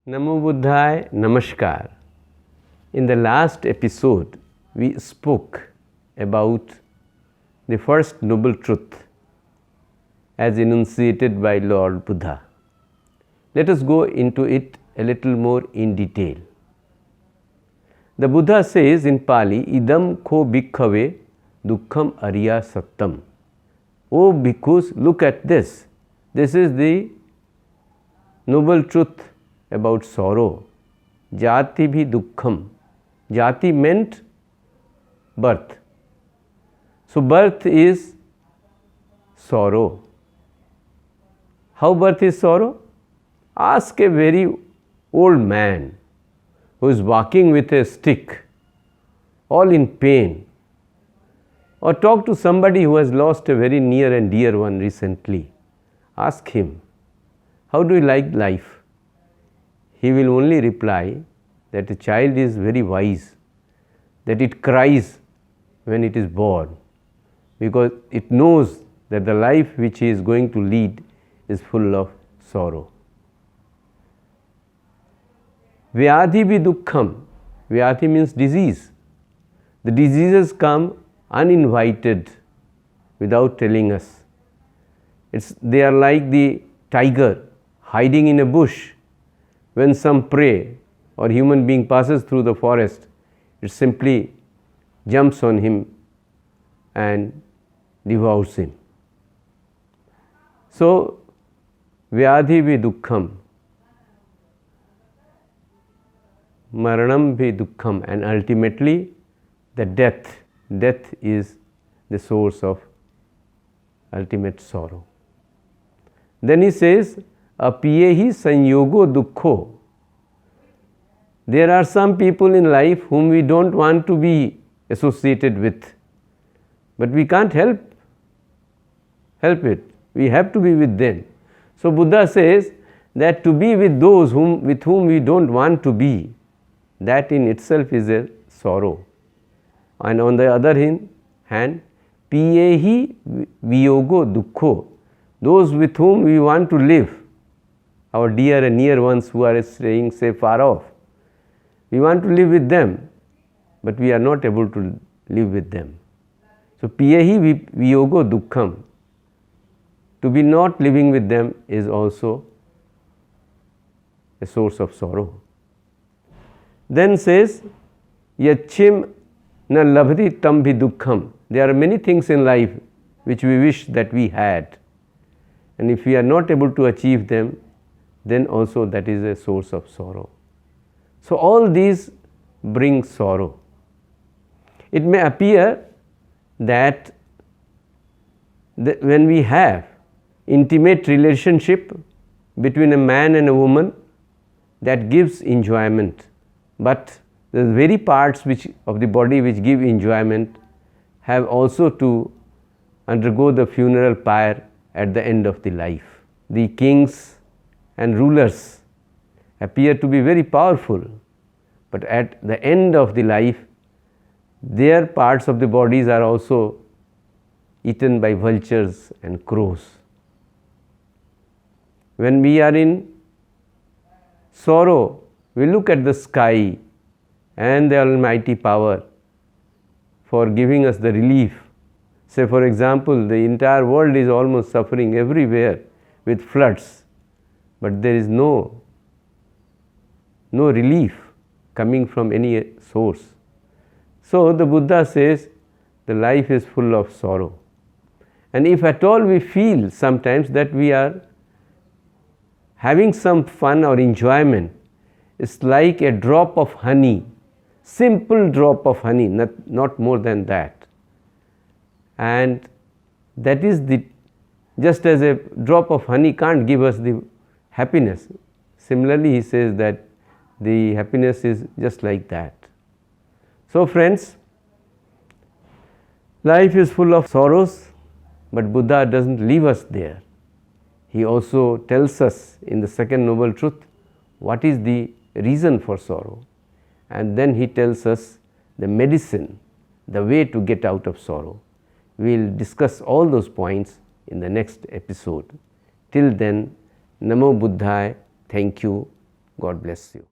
Namo Buddhaya, Namaskar. In the last episode, we spoke about the first noble truth as enunciated by Lord Buddha. Let us go into it a little more in detail. The Buddha says in Pali, Idam ko bhikkhave dukkham ariya sattam. O bhikkhus, look at this. This is the noble truth about sorrow. Jati bhi dukkham. Jati meant birth. So birth is sorrow. How birth is sorrow? Ask a very old man who is walking with a stick, all in pain, or talk to somebody who has lost a very near and dear one recently. Ask him, how do you like life? He will only reply that a child is very wise, that it cries when it is born, because it knows that the life which he is going to lead is full of sorrow. Vyadhi bhi dukkham. Vyadhi means disease. The diseases come uninvited, without telling us. They are like the tiger hiding in a bush. When some prey or human being passes through the forest, it simply jumps on him and devours him. So, vyadhi bhi dukkham, maranam bhi dukkham, and ultimately the death. Death is the source of ultimate sorrow. Then he says, apiyehi sanyogo dukkho. There are some people in life whom we don't want to be associated with, but we can't help it. We have to be with them. So Buddha says that to be with those with whom we don't want to be, that in itself is a sorrow. And on the other hand, piyehi viyogo dukkho. Those with whom we want to live, our dear and near ones who are staying, say, far off. We want to live with them, but we are not able to live with them. So, piyehi viyogo dukkham. To be not living with them is also a source of sorrow. Then says, yachim na labhati tam bhi dukkham. There are many things in life which we wish that we had, and if we are not able to achieve them, then also that is a source of sorrow. So all these bring sorrow. It may appear that when we have intimate relationship between a man and a woman, that gives enjoyment, but the very parts of the body which give enjoyment have also to undergo the funeral pyre at the end of the life. The kings and rulers appear to be very powerful, but at the end of the life, their parts of the bodies are also eaten by vultures and crows. When we are in sorrow, we look at the sky and the Almighty power for giving us the relief. Say, for example, the entire world is almost suffering everywhere with floods, but there is no relief coming from any source. So the Buddha says the life is full of sorrow. And if at all we feel sometimes that we are having some fun or enjoyment, it's like a drop of honey, simple drop of honey, not more than that. And that is just as a drop of honey can't give us the happiness. Similarly, he says that the happiness is just like that. So friends, life is full of sorrows, but Buddha doesn't leave us there. He also tells us in the second noble truth what is the reason for sorrow, and then he tells us the medicine, the way to get out of sorrow. We will discuss all those points in the next episode. Till then, Namo Buddhaya, thank you, God bless you.